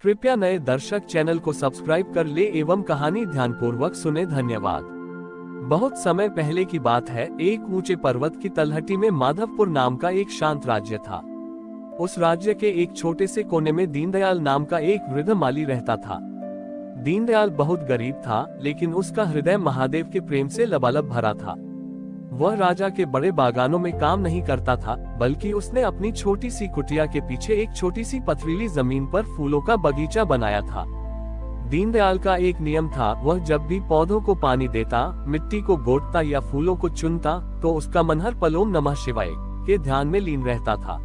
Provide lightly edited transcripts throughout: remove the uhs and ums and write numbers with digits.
कृपया नए दर्शक चैनल को सब्सक्राइब कर ले एवं कहानी ध्यानपूर्वक सुने। धन्यवाद। बहुत समय पहले की बात है, एक ऊंचे पर्वत की तलहटी में माधवपुर नाम का एक शांत राज्य था। उस राज्य के एक छोटे से कोने में दीनदयाल नाम का एक वृद्ध माली रहता था। दीनदयाल बहुत गरीब था, लेकिन उसका हृदय महादेव के प्रेम से लबालब भरा था। वह राजा के बड़े बागानों में काम नहीं करता था, बल्कि उसने अपनी छोटी सी कुटिया के पीछे एक छोटी सी पथरीली जमीन पर फूलों का बगीचा बनाया था। दीनदयाल का एक नियम था, वह जब भी पौधों को पानी देता, मिट्टी को गोड़ता या फूलों को चुनता, तो उसका मन हर पल ओम नमः शिवाय के ध्यान में लीन रहता था।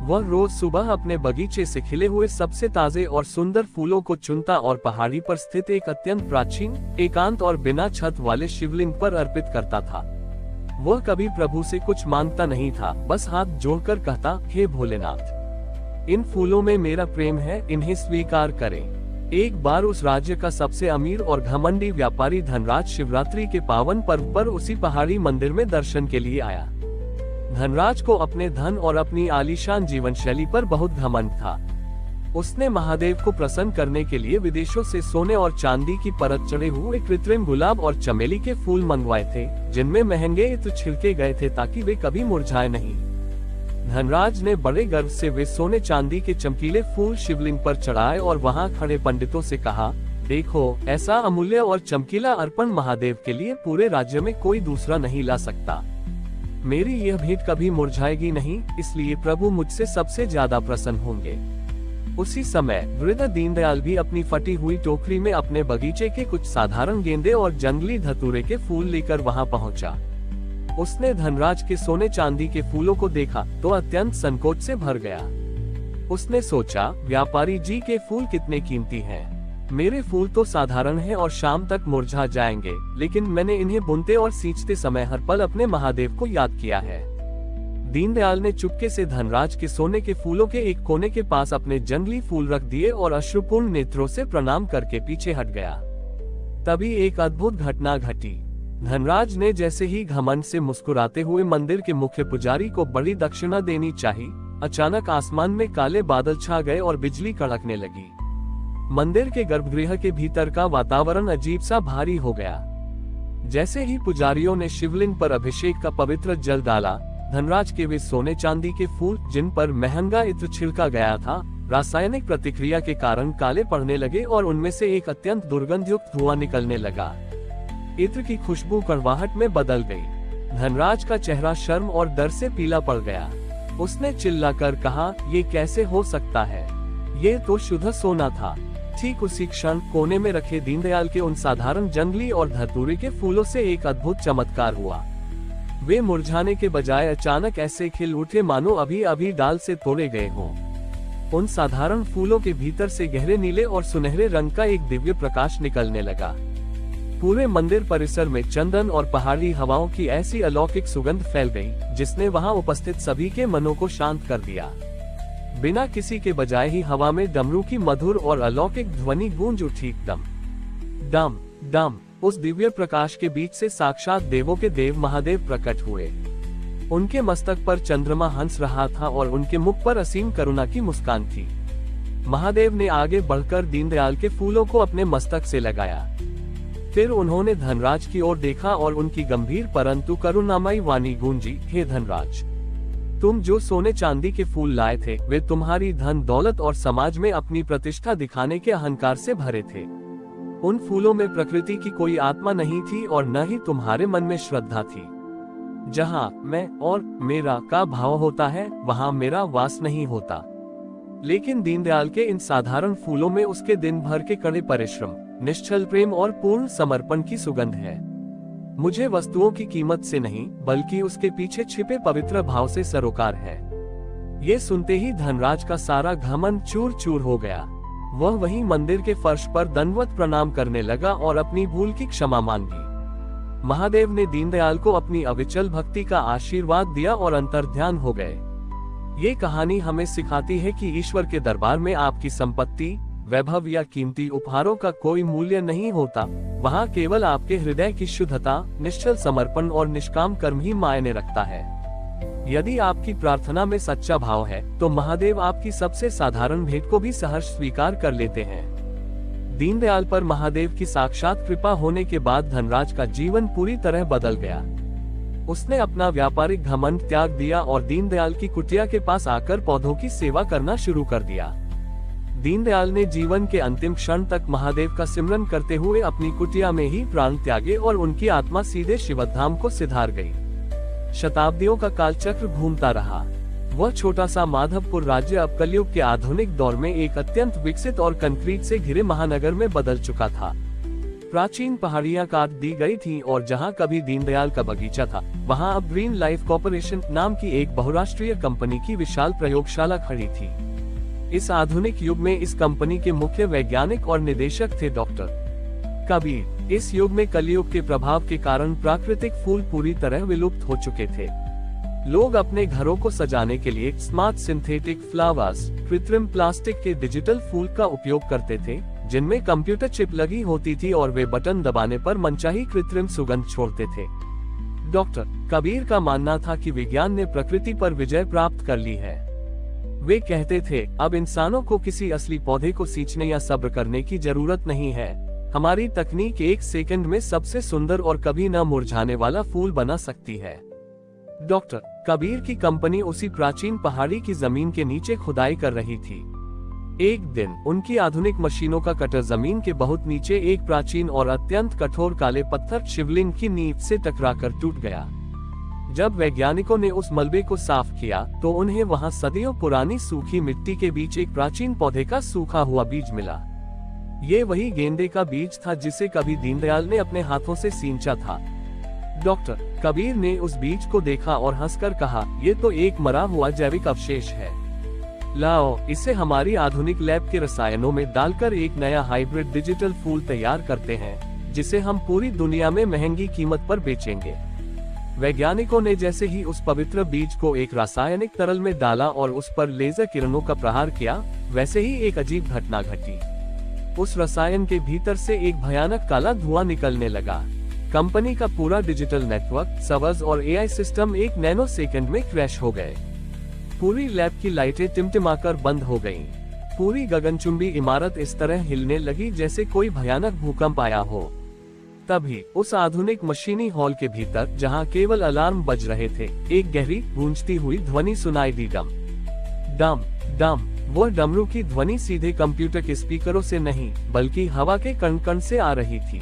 वह रोज सुबह अपने बगीचे से खिले हुए सबसे ताजे और सुंदर फूलों को चुनता और पहाड़ी पर स्थित एक अत्यंत प्राचीन, एकांत और बिना छत वाले शिवलिंग पर अर्पित करता था। वह कभी प्रभु से कुछ मांगता नहीं था, बस हाथ जोड़कर कहता, हे भोलेनाथ, इन फूलों में मेरा प्रेम है, इन्हें स्वीकार करें। एक बार उस राज्य का सबसे अमीर और घमंडी व्यापारी धनराज शिवरात्रि के पावन पर्व पर उसी पहाड़ी मंदिर में दर्शन के लिए आया। धनराज को अपने धन और अपनी आलीशान जीवन शैली पर बहुत घमंड था। उसने महादेव को प्रसन्न करने के लिए विदेशों से सोने और चांदी की परत चढ़े हुए कृत्रिम गुलाब और चमेली के फूल मंगवाए थे, जिनमें महंगे इत्र छिड़के गए थे ताकि वे कभी मुरझाए नहीं। धनराज ने बड़े गर्व से वे सोने चांदी के चमकीले फूल शिवलिंग पर चढ़ाए और वहां खड़े पंडितों से कहा, देखो, ऐसा अमूल्य और चमकीला अर्पण महादेव के लिए पूरे राज्य में कोई दूसरा नहीं ला सकता। मेरी यह भेंट कभी मुरझाएगी नहीं, इसलिए प्रभु मुझसे सबसे ज्यादा प्रसन्न होंगे। उसी समय वृद्ध दीनदयाल भी अपनी फटी हुई टोकरी में अपने बगीचे के कुछ साधारण गेंदे और जंगली धतूरे के फूल लेकर वहां पहुंचा। उसने धनराज के सोने चांदी के फूलों को देखा तो अत्यंत संकोच से भर गया। उसने सोचा, व्यापारी जी के फूल कितने कीमती हैं। मेरे फूल तो साधारण हैं और शाम तक मुरझा जाएंगे, लेकिन मैंने इन्हें बुनते और सींचते समय हर पल अपने महादेव को याद किया है। दीनदयाल ने चुपके से धनराज के सोने के फूलों के एक कोने के पास अपने जंगली फूल रख दिए और अश्रुपूर्ण नेत्रों से प्रणाम करके पीछे हट गया। तभी एक अद्भुत घटना घटी। धनराज ने जैसे ही घमंड से मुस्कुराते हुए मंदिर के मुख्य पुजारी को बड़ी दक्षिणा देनी चाही, अचानक आसमान में काले बादल छा गए और बिजली कड़कने लगी। मंदिर के गर्भगृह के भीतर का वातावरण अजीब सा भारी हो गया। जैसे ही पुजारियों ने शिवलिंग पर अभिषेक का पवित्र जल डाला, धनराज के वे सोने चांदी के फूल, जिन पर महंगा इत्र छिड़का गया था, रासायनिक प्रतिक्रिया के कारण काले पड़ने लगे और उनमें से एक अत्यंत दुर्गंधयुक्त धुआं निकलने लगा। इत्र की खुशबू कड़वाहट में बदल गई। धनराज का चेहरा शर्म और डर से पीला पड़ गया। उसने चिल्लाकर कहा, ये कैसे हो सकता है? ये तो शुद्ध सोना था। ठीक उसी क्षण कोने में रखे दीनदयाल के उन साधारण जंगली और धतूरे के फूलों से एक अद्भुत चमत्कार हुआ। वे मुरझाने के बजाय अचानक ऐसे खिल उठे मानो अभी अभी डाल से तोड़े गए हों। उन साधारण फूलों के भीतर से गहरे नीले और सुनहरे रंग का एक दिव्य प्रकाश निकलने लगा। पूरे मंदिर परिसर में चंदन और पहाड़ी हवाओं की ऐसी अलौकिक सुगंध फैल गई, जिसने वहां उपस्थित सभी के मनों को शांत कर दिया। बिना किसी के बजाय ही हवा में डमरू की मधुर और अलौकिक ध्वनि गूंज उठी। डम डम डम। उस दिव्य प्रकाश के बीच से साक्षात देवों के देव महादेव प्रकट हुए। उनके मस्तक पर चंद्रमा हंस रहा था और उनके मुख पर असीम करुणा की मुस्कान थी। महादेव ने आगे बढ़कर दीनदयाल के फूलों को अपने मस्तक से लगाया। फिर उन्होंने धनराज की ओर देखा और उनकी गंभीर परंतु करुणामयी वाणी गूंजी, हे धनराज, तुम जो सोने चांदी के फूल लाए थे, वे तुम्हारी धन दौलत और समाज में अपनी प्रतिष्ठा दिखाने के अहंकार से भरे थे। उन फूलों में प्रकृति की कोई आत्मा नहीं थी और न ही तुम्हारे मन में श्रद्धा थी। जहाँ मैं और मेरा का भाव होता है, वहाँ मेरा वास नहीं होता। लेकिन दीनदयाल के इन साधारण फूलों में उसके दिन भर के कड़े परिश्रम, निश्चल प्रेम और पूर्ण समर्पण की सुगंध है। मुझे वस्तुओं की कीमत से नहीं, बल्कि उसके पीछे छिपे पवित्र भाव से सरोकार है। ये सुनते ही धनराज का सारा घमंड चूर चूर हो गया। वह वहीं मंदिर के फर्श पर दंडवत प्रणाम करने लगा और अपनी भूल की क्षमा मांगी। महादेव ने दीनदयाल को अपनी अविचल भक्ति का आशीर्वाद दिया और अंतर्ध्यान हो गए। ये कहानी हमें सिखाती है कि ईश्वर के दरबार में आपकी संपत्ति, वैभव या कीमती उपहारों का कोई मूल्य नहीं होता। वहाँ केवल आपके हृदय की शुद्धता, निश्चल समर्पण और निष्काम कर्म ही मायने रखता है। यदि आपकी प्रार्थना में सच्चा भाव है तो महादेव आपकी सबसे साधारण भेंट को भी सहर्ष स्वीकार कर लेते हैं। दीनदयाल पर महादेव की साक्षात कृपा होने के बाद धनराज का जीवन पूरी तरह बदल गया। उसने अपना व्यापारिक घमंड त्याग दिया और दीनदयाल की कुटिया के पास आकर पौधों की सेवा करना शुरू कर दिया। दीनदयाल ने जीवन के अंतिम क्षण तक महादेव का सिमरन करते हुए अपनी कुटिया में ही प्राण त्यागे और उनकी आत्मा सीधे शिवधाम को सिधार गई। शताब्दियों का कालचक्र घूमता रहा। वह छोटा सा माधवपुर राज्य अब कलयुग के आधुनिक दौर में एक अत्यंत विकसित और कंक्रीट से घिरे महानगर में बदल चुका था। प्राचीन पहाड़ियां काट दी गई थीं और जहां कभी दीनदयाल का बगीचा था, वहां अब ग्रीन लाइफ कॉर्पोरेशन नाम की एक बहुराष्ट्रीय कंपनी की विशाल प्रयोगशाला खड़ी थी। इस आधुनिक युग में इस कंपनी के मुख्य वैज्ञानिक और निदेशक थे डॉक्टर कबीर। इस युग में कलयुग के प्रभाव के कारण प्राकृतिक फूल पूरी तरह विलुप्त हो चुके थे। लोग अपने घरों को सजाने के लिए स्मार्ट सिंथेटिक फ्लावर्स, कृत्रिम प्लास्टिक के डिजिटल फूल का उपयोग करते थे, जिनमें कंप्यूटर चिप लगी होती थी और वे बटन दबाने पर मनचाही कृत्रिम सुगंध छोड़ते थे। डॉक्टर कबीर का मानना था कि विज्ञान ने प्रकृति पर विजय प्राप्त कर ली है। वे कहते थे, अब इंसानों को किसी असली पौधे को सींचने या सब्र करने की जरूरत नहीं है। हमारी तकनीक 1 सेकंड में सबसे सुंदर और कभी न मुरझाने वाला फूल बना सकती है। डॉक्टर कबीर की कंपनी उसी प्राचीन पहाड़ी की जमीन के नीचे खुदाई कर रही थी। एक दिन उनकी आधुनिक मशीनों का कटर जमीन के बहुत नीचे एक प्राचीन और अत्यंत कठोर काले पत्थर शिवलिंग की नींव से टकराकर टूट गया। जब वैज्ञानिकों ने उस मलबे को साफ किया तो उन्हें वहां सदियों पुरानी सूखी मिट्टी के बीच एक प्राचीन पौधे का सूखा हुआ बीज मिला। ये वही गेंदे का बीज था जिसे कभी दीनदयाल ने अपने हाथों से सींचा था। डॉक्टर कबीर ने उस बीज को देखा और हंसकर कहा, ये तो एक मरा हुआ जैविक अवशेष है। लाओ, इसे हमारी आधुनिक लैब के रसायनों में डालकर एक नया हाइब्रिड डिजिटल फूल तैयार करते हैं, जिसे हम पूरी दुनिया में महंगी कीमत पर बेचेंगे। वैज्ञानिकों ने जैसे ही उस पवित्र बीज को एक रासायनिक तरल में डाला और उस पर लेजर किरणों का प्रहार किया, वैसे ही एक अजीब घटना घटी। उस रसायन के भीतर से एक भयानक काला धुआं निकलने लगा। कंपनी का पूरा डिजिटल नेटवर्क, सर्वर्स और एआई सिस्टम 1 नैनो सेकंड में क्रैश हो गए। पूरी लैब की लाइटें टिमटिमाकर बंद हो गईं। पूरी गगनचुंबी इमारत इस तरह हिलने लगी जैसे कोई भयानक भूकंप आया हो। तभी उस आधुनिक मशीनी हॉल के भीतर, जहां केवल अलार्म बज रहे थे, एक गहरी गूंजती हुई ध्वनि सुनाई दी। डम डम डम। वह डमरू की ध्वनि सीधे कंप्यूटर के स्पीकरों से नहीं, बल्कि हवा के कण कण से आ रही थी।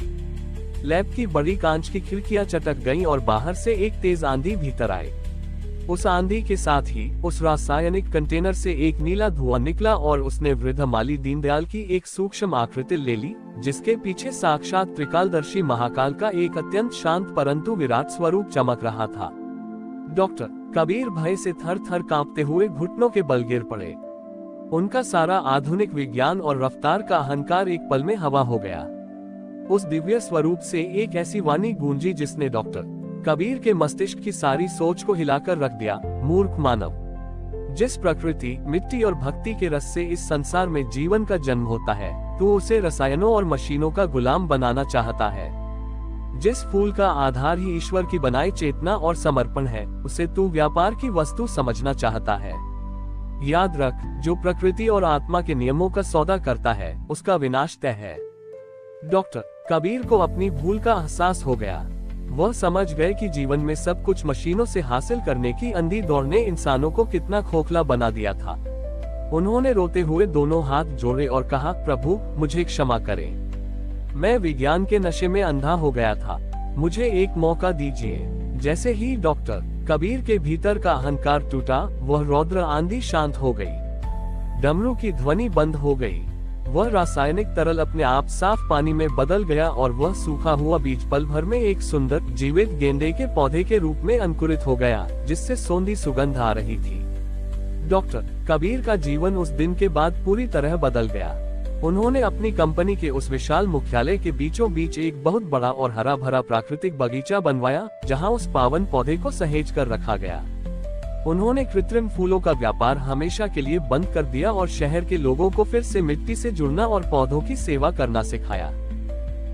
लैब की बड़ी कांच की खिड़कियां चटक गईं और बाहर से एक तेज आंधी भीतर आई। उस आंधी के साथ ही उस रासायनिक कंटेनर से एक नीला धुआं निकला और उसने वृद्ध माली दीनदयाल की एक सूक्ष्म आकृति ले ली, जिसके पीछे साक्षात त्रिकालदर्शी महाकाल का एक अत्यंत शांत परंतु विराट स्वरूप चमक रहा था। डॉक्टर कबीर भय से थर थर कांपते हुए घुटनों के बल गिर पड़े। उनका सारा आधुनिक विज्ञान और रफ्तार का अहंकार एक पल में हवा हो गया। उस दिव्य स्वरूप से एक ऐसी वाणी गूंजी जिसने डॉक्टर कबीर के मस्तिष्क की सारी सोच को हिलाकर रख दिया। मूर्ख मानव, जिस प्रकृति, मिट्टी और भक्ति के रस से इस संसार में जीवन का जन्म होता है, तू उसे रसायनों और मशीनों का गुलाम बनाना चाहता है। जिस फूल का आधार ही ईश्वर की बनाई चेतना और समर्पण है, उसे तू व्यापार की वस्तु समझना चाहता है। याद रख, जो प्रकृति और आत्मा के नियमों का सौदा करता है, उसका विनाश तय है। डॉक्टर कबीर को अपनी भूल का एहसास हो गया। वह समझ गए कि जीवन में सब कुछ मशीनों से हासिल करने की अंधी दौड़ ने इंसानों को कितना खोखला बना दिया था। उन्होंने रोते हुए दोनों हाथ जोड़े और कहा, प्रभु मुझे क्षमा करें। मैं विज्ञान के नशे में अंधा हो गया था, मुझे एक मौका दीजिए। जैसे ही डॉक्टर कबीर के भीतर का अहंकार टूटा, वह रौद्र आंधी शांत हो गई। डमरू की ध्वनि बंद हो गई। वह रासायनिक तरल अपने आप साफ पानी में बदल गया और वह सूखा हुआ बीज पल भर में एक सुंदर जीवित गेंदे के पौधे के रूप में अंकुरित हो गया, जिससे सौंधी सुगंध आ रही थी। डॉक्टर कबीर का जीवन उस दिन के बाद पूरी तरह बदल गया। उन्होंने अपनी कंपनी के उस विशाल मुख्यालय के बीचों बीच एक बहुत बड़ा और हरा भरा प्राकृतिक बगीचा बनवाया, जहां उस पावन पौधे को सहेज कर रखा गया। उन्होंने कृत्रिम फूलों का व्यापार हमेशा के लिए बंद कर दिया और शहर के लोगों को फिर से मिट्टी से जुड़ना और पौधों की सेवा करना सिखाया।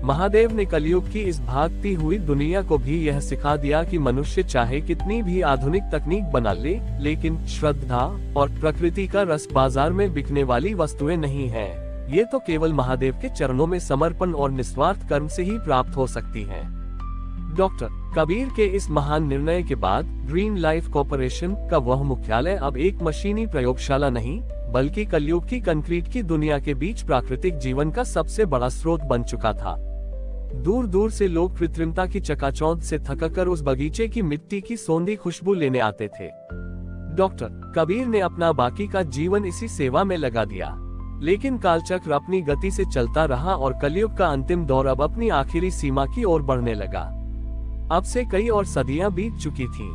महादेव ने कलयुग की इस भागती हुई दुनिया को भी यह सिखा दिया कि मनुष्य चाहे कितनी भी आधुनिक तकनीक बना ले, लेकिन श्रद्धा और प्रकृति का रस बाजार में बिकने वाली वस्तुएं नहीं हैं। ये तो केवल महादेव के चरणों में समर्पण और निस्वार्थ कर्म से ही प्राप्त हो सकती हैं। डॉक्टर कबीर के इस महान निर्णय के बाद ग्रीन लाइफ कॉरपोरेशन का वह मुख्यालय अब एक मशीनी प्रयोगशाला नहीं, बल्कि कलयुग की कंक्रीट की दुनिया के बीच प्राकृतिक जीवन का सबसे बड़ा स्रोत बन चुका था। दूर दूर से लोग कृत्रिमता की चकाचौंध से थककर उस बगीचे की मिट्टी की सौंधी खुशबू लेने आते थे। डॉक्टर कबीर ने अपना बाकी का जीवन इसी सेवा में लगा दिया, लेकिन कालचक्र अपनी गति से चलता रहा और कलयुग का अंतिम दौर अब अपनी आखिरी सीमा की ओर बढ़ने लगा। अब से कई और सदियां बीत चुकी थीं।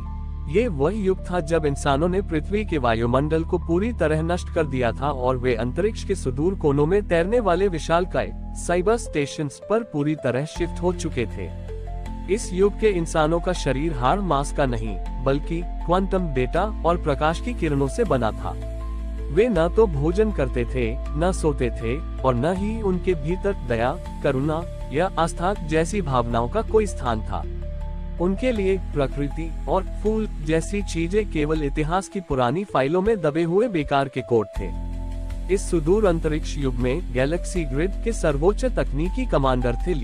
ये वह युग था जब इंसानों ने पृथ्वी के वायुमंडल को पूरी तरह नष्ट कर दिया था और वे अंतरिक्ष के सुदूर कोनों में तैरने वाले विशालकाय साइबर स्टेशंस पर पूरी तरह शिफ्ट हो चुके थे। इस युग के इंसानों का शरीर हाड़ मांस का नहीं, बल्कि क्वांटम डेटा और प्रकाश की किरणों से बना था। वे न तो भोजन करते थे, न सोते थे, और न ही उनके भीतर दया, करुणा या आस्था जैसी भावनाओं का कोई स्थान था। उनके लिए प्रकृति और फूल जैसी चीजें केवल इतिहास की पुरानी फाइलों में दबे हुए बेकार के कोड थे। इस सुदूर अंतरिक्ष युग में गैलेक्सी ग्रिड के सर्वोच्च तकनीकी कमांडर थे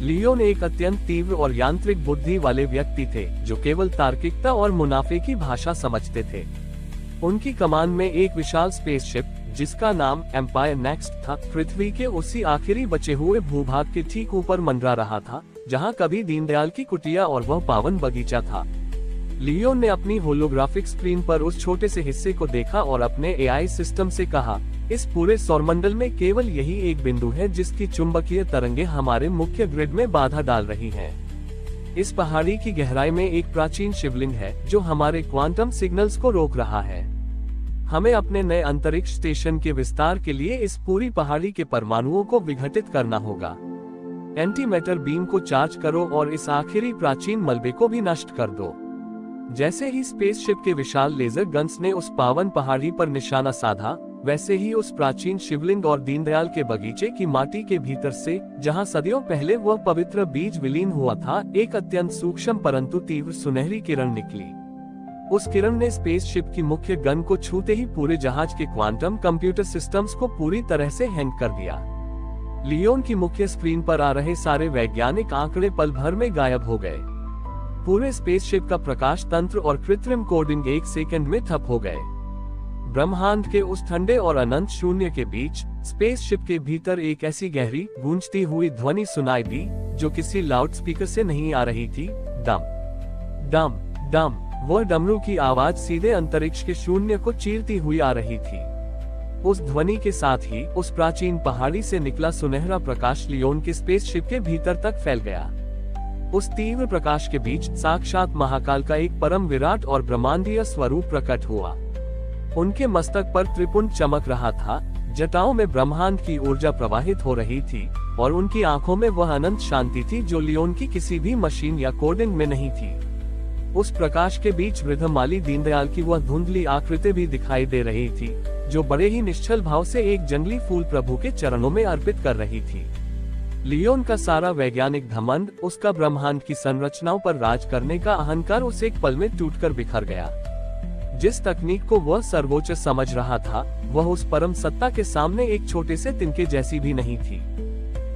लियोन एक अत्यंत तीव्र और यांत्रिक बुद्धि वाले व्यक्ति थे, जो केवल तार्किकता और मुनाफे की भाषा समझते थे। उनकी कमान में एक विशाल स्पेसशिप, जिसका नाम एम्पायर नेक्स्ट था, पृथ्वी के उसी आखिरी बचे हुए भूभाग के ठीक ऊपर मंडरा रहा था, जहां कभी दीनदयाल की कुटिया और वह पावन बगीचा था। लियोन ने अपनी होलोग्राफिक स्क्रीन पर उस छोटे से हिस्से को देखा और अपने एआई सिस्टम से कहा, इस पूरे सौरमंडल में केवल यही एक बिंदु है जिसकी चुंबकीय तरंगे हमारे मुख्य ग्रिड में बाधा डाल रही हैं। इस पहाड़ी की गहराई में एक प्राचीन शिवलिंग है जो हमारे क्वांटम सिग्नल्स को रोक रहा है। हमें अपने नए अंतरिक्ष स्टेशन के विस्तार के लिए इस पूरी पहाड़ी के परमाणुओं को विघटित करना होगा। एंटीमैटर बीम को चार्ज करो और इस आखिरी प्राचीन मलबे को भी नष्ट कर दो। जैसे ही स्पेसशिप के विशाल लेजर गन्स ने उस पावन पहाड़ी पर निशाना साधा, वैसे ही उस प्राचीन शिवलिंग और दीनदयाल के बगीचे की माटी के भीतर से, जहां सदियों पहले वह पवित्र बीज विलीन हुआ था, एक अत्यंत सूक्ष्म परंतु तीव्र सुनहरी किरण निकली। उस किरण ने स्पेसशिप की मुख्य गन को छूते ही पूरे जहाज के क्वांटम कंप्यूटर सिस्टम्स को पूरी तरह से हैंग कर दिया। लियोन की मुख्य स्क्रीन पर आ रहे सारे वैज्ञानिक आंकड़े पल भर में गायब हो गए। पूरे स्पेसशिप का प्रकाश तंत्र और कृत्रिम कोडिंग एक सेकंड में ठप हो गए। ब्रह्मांड के उस ठंडे और अनंत शून्य के बीच स्पेसशिप के भीतर एक ऐसी गहरी गूंजती हुई ध्वनि सुनाई दी, जो किसी लाउडस्पीकर से नहीं आ रही थी। डम डम डम। वह डमरू की आवाज सीधे अंतरिक्ष के शून्य को चीरती हुई आ रही थी। उस ध्वनि के साथ ही उस प्राचीन पहाड़ी से निकला सुनहरा प्रकाश लियोन के स्पेसशिप के भीतर तक फैल गया। उस तीव्र प्रकाश के बीच साक्षात महाकाल का एक परम विराट और ब्रह्मांडीय स्वरूप प्रकट हुआ। उनके मस्तक पर त्रिपुंड चमक रहा था, जटाओं में ब्रह्मांड की ऊर्जा प्रवाहित हो रही थी, और उनकी आंखों में वह अनंत शांति थी जो लियोन की किसी भी मशीन या कोडिंग में नहीं थी। उस प्रकाश के बीच वृद्ध माली दीनदयाल की वह धुंधली आकृति भी दिखाई दे रही थी, जो बड़े ही निश्चल भाव से एक जंगली फूल प्रभु के चरणों में अर्पित कर रही थी। लियोन का सारा वैज्ञानिक घमंड, उसका ब्रह्मांड की संरचनाओं पर राज करने का अहंकार उस एक पल में टूटकर बिखर गया। जिस तकनीक को वह सर्वोच्च समझ रहा था, वह उस परम सत्ता के सामने एक छोटे से तिनके जैसी भी नहीं थी।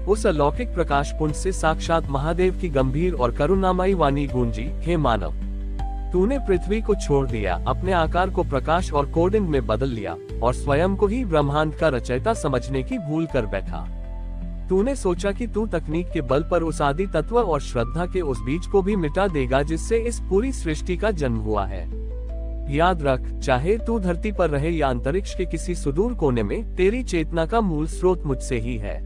उस अलौकिक प्रकाश पुंज से साक्षात महादेव की गंभीर और करुणामयी वाणी गूंजी, हे मानव, तूने पृथ्वी को छोड़ दिया, अपने आकार को प्रकाश और कोडिंग में बदल लिया, और स्वयं को ही ब्रह्मांड का रचयिता समझने की भूल कर बैठा। तूने सोचा कि तू तकनीक के बल पर उस आदि तत्व और श्रद्धा के उस बीज को भी मिटा देगा जिससे इस पूरी सृष्टि का जन्म हुआ है। याद रख, चाहे तू धरती पर रहे या अंतरिक्ष के किसी सुदूर कोने में, तेरी चेतना का मूल स्रोत मुझसे ही है।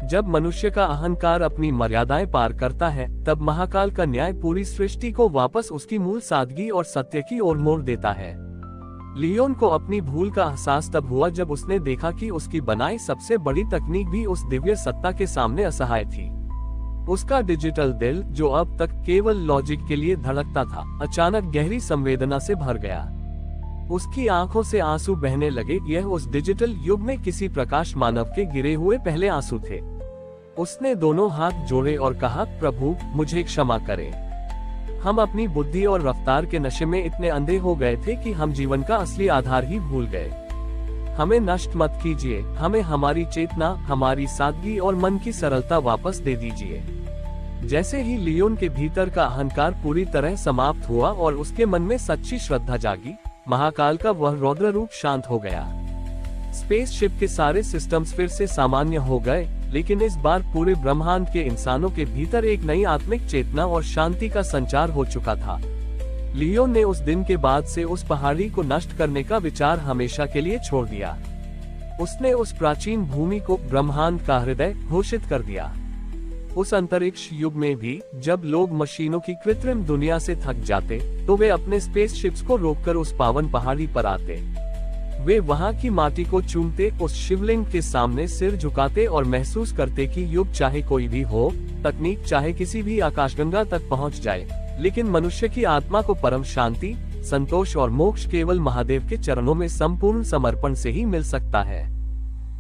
जब मनुष्य का अहंकार अपनी मर्यादाएं पार करता है, तब महाकाल का न्याय पूरी सृष्टि को वापस उसकी मूल सादगी और सत्य की ओर मोड़ देता है। लियोन को अपनी भूल का एहसास तब हुआ जब उसने देखा कि उसकी बनाई सबसे बड़ी तकनीक भी उस दिव्य सत्ता के सामने असहाय थी। उसका डिजिटल दिल, जो अब तक केवल लॉजिक के लिए धड़कता था, अचानक गहरी संवेदना से भर गया। उसकी आंखों से आंसू बहने लगे। यह उस डिजिटल युग में किसी प्रकाश मानव के गिरे हुए पहले आंसू थे। उसने दोनों हाथ जोड़े और कहा, प्रभु मुझे क्षमा करें। हम अपनी बुद्धि और रफ्तार के नशे में इतने अंधे हो गए थे कि हम जीवन का असली आधार ही भूल गए। हमें नष्ट मत कीजिए, हमें हमारी चेतना, हमारी सादगी और मन की सरलता वापस दे दीजिए। जैसे ही लियोन के भीतर का अहंकार पूरी तरह समाप्त हुआ और उसके मन में सच्ची श्रद्धा जागी, महाकाल का वह रौद्र रूप शांत हो गया। स्पेसशिप के सारे सिस्टम्स फिर से सामान्य हो गए, लेकिन इस बार पूरे ब्रह्मांड के इंसानों के भीतर एक नई आत्मिक चेतना और शांति का संचार हो चुका था। लियोन ने उस दिन के बाद से उस पहाड़ी को नष्ट करने का विचार हमेशा के लिए छोड़ दिया। उसने उस प्राचीन भूमि को ब्रह्मांड का हृदय घोषित कर दिया। उस अंतरिक्ष युग में भी जब लोग मशीनों की कृत्रिम दुनिया से थक जाते, तो वे अपने स्पेसशिप्स को रोककर उस पावन पहाड़ी पर आते। वे वहां की माटी को चूमते, उस शिवलिंग के सामने सिर झुकाते और महसूस करते कि युग चाहे कोई भी हो, तकनीक चाहे किसी भी आकाशगंगा तक पहुंच जाए, लेकिन मनुष्य की आत्मा को परम शांति, संतोष और मोक्ष केवल महादेव के चरणों में संपूर्ण समर्पण से ही मिल सकता है।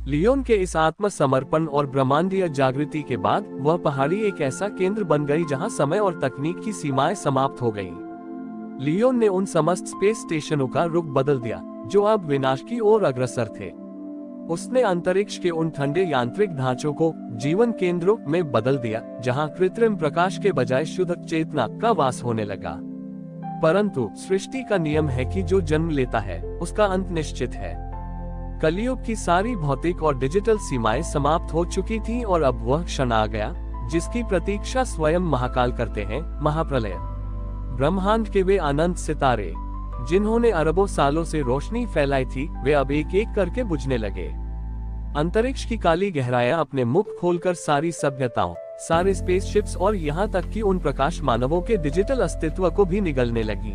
लियोन के इस आत्म समर्पण और ब्रह्मांडीय जागृति के बाद वह पहाड़ी एक ऐसा केंद्र बन गई जहां समय और तकनीक की सीमाएं समाप्त हो गईं। लियोन ने उन समस्त स्पेस स्टेशनों का रुख बदल दिया जो अब विनाश की ओर अग्रसर थे। उसने अंतरिक्ष के उन ठंडे यांत्रिक ढांचों को जीवन केंद्रों में बदल दिया जहां कृत्रिम प्रकाश के बजाय शुद्ध चेतना का वास होने लगा। परंतु सृष्टि का नियम है कि जो जन्म लेता है उसका अंत निश्चित है। कलयुग की सारी भौतिक और डिजिटल सीमाएं समाप्त हो चुकी थीं और अब वह क्षण आ गया जिसकी प्रतीक्षा स्वयं महाकाल करते हैं, महाप्रलय। ब्रह्मांड के वे अनंत सितारे जिन्होंने अरबों सालों से रोशनी फैलाई थी, वे अब एक एक करके बुझने लगे। अंतरिक्ष की काली गहराइयां अपने मुख खोलकर सारी सभ्यताओं, सारे स्पेसशिप्स और यहाँ तक कि उन प्रकाश मानवों के डिजिटल अस्तित्व को भी निगलने लगी।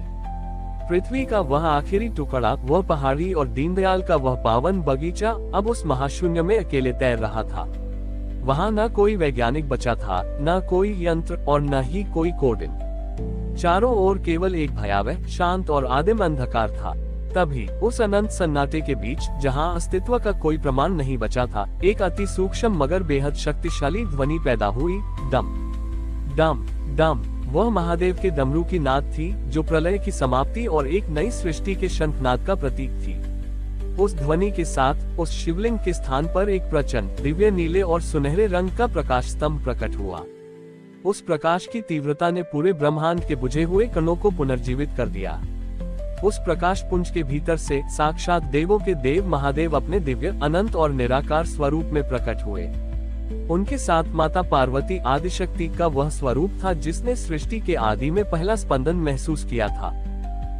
पृथ्वी का वह आखिरी टुकड़ा, वह पहाड़ी और दीनदयाल का वह पावन बगीचा अब उस महाशून्य में अकेले तैर रहा था। वहाँ न कोई वैज्ञानिक बचा था, न कोई यंत्र और न ही कोई कोडिन। चारों ओर केवल एक भयावह, शांत और आदिम अंधकार था। तभी उस अनंत सन्नाटे के बीच जहां अस्तित्व का कोई प्रमाण नहीं बचा था, एक अति सूक्ष्म मगर बेहद शक्तिशाली ध्वनि पैदा हुई, डम डम डम। वह महादेव के डमरू की नाद थी जो प्रलय की समाप्ति और एक नई सृष्टि के शंखनाद का प्रतीक थी। उस ध्वनि के साथ उस शिवलिंग के स्थान पर एक प्रचंड दिव्य नीले और सुनहरे रंग का प्रकाश स्तंभ प्रकट हुआ। उस प्रकाश की तीव्रता ने पूरे ब्रह्मांड के बुझे हुए कणों को पुनर्जीवित कर दिया। उस प्रकाश पुंज के भीतर से साक्षात देवों के देव महादेव अपने दिव्य, अनंत और निराकार स्वरूप में प्रकट हुए। उनके साथ माता पार्वती आदिशक्ति का वह स्वरूप था जिसने सृष्टि के आदि में पहला स्पंदन महसूस किया था।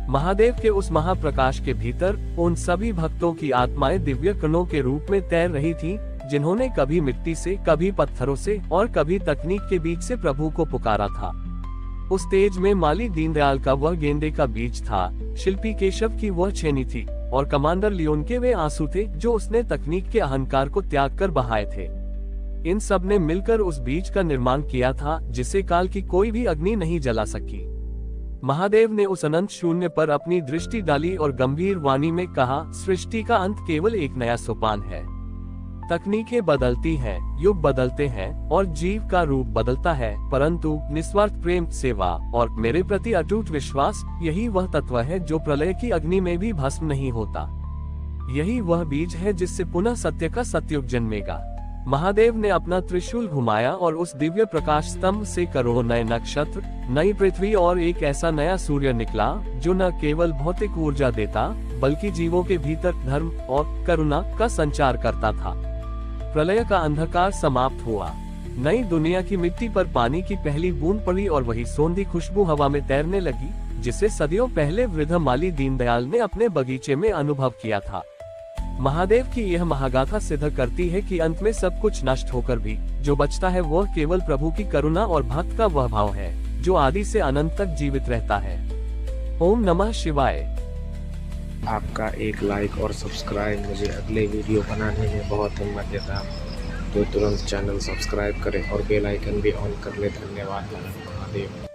महादेव के उस महाप्रकाश के भीतर उन सभी भक्तों की आत्माएं दिव्य कणों के रूप में तैर रही थीं, जिन्होंने कभी मिट्टी से, कभी पत्थरों से और कभी तकनीक के बीच से प्रभु को पुकारा था। उस तेज में माली दीनदयाल का वह गेंदे का बीज था, शिल्पी केशव की वह छेनी थी और कमांडर लियोन के वे आंसू थे जो उसने तकनीक के अहंकार को त्याग कर बहाए थे। इन सब ने मिलकर उस बीज का निर्माण किया था जिसे काल की कोई भी अग्नि नहीं जला सकी। महादेव ने उस अनंत शून्य पर अपनी दृष्टि डाली और गंभीर वाणी में कहा, सृष्टि का अंत केवल एक नया सोपान है। तकनीकें बदलती हैं, युग बदलते हैं और जीव का रूप बदलता है, परंतु निस्वार्थ प्रेम, सेवा और मेरे प्रति अटूट विश्वास, यही वह तत्व है जो प्रलय की अग्नि में भी भस्म नहीं होता। यही वह बीज है जिससे पुनः सत्य का सतयुग जन्मेगा। महादेव ने अपना त्रिशूल घुमाया और उस दिव्य प्रकाश स्तंभ से करोड़ों नए नक्षत्र, नई पृथ्वी और एक ऐसा नया सूर्य निकला जो न केवल भौतिक ऊर्जा देता बल्कि जीवों के भीतर धर्म और करुणा का संचार करता था। प्रलय का अंधकार समाप्त हुआ। नई दुनिया की मिट्टी पर पानी की पहली बूंद पड़ी और वही सोंधी खुशबू हवा में तैरने लगी जिसे सदियों पहले वृद्ध माली दीनदयाल ने अपने बगीचे में अनुभव किया था। महादेव की यह महागाथा सिद्ध करती है कि अंत में सब कुछ नष्ट होकर भी जो बचता है वह केवल प्रभु की करुणा और भक्त का वह भाव है जो आदि से अनंत तक जीवित रहता है। ओम नमः शिवाय। आपका एक लाइक और सब्सक्राइब मुझे अगले वीडियो बनाने में बहुत हिम्मत देता है, तो तुरंत चैनल सब्सक्राइब करें और बेल आइकन भी ऑन कर ले। धन्यवाद। महादेव।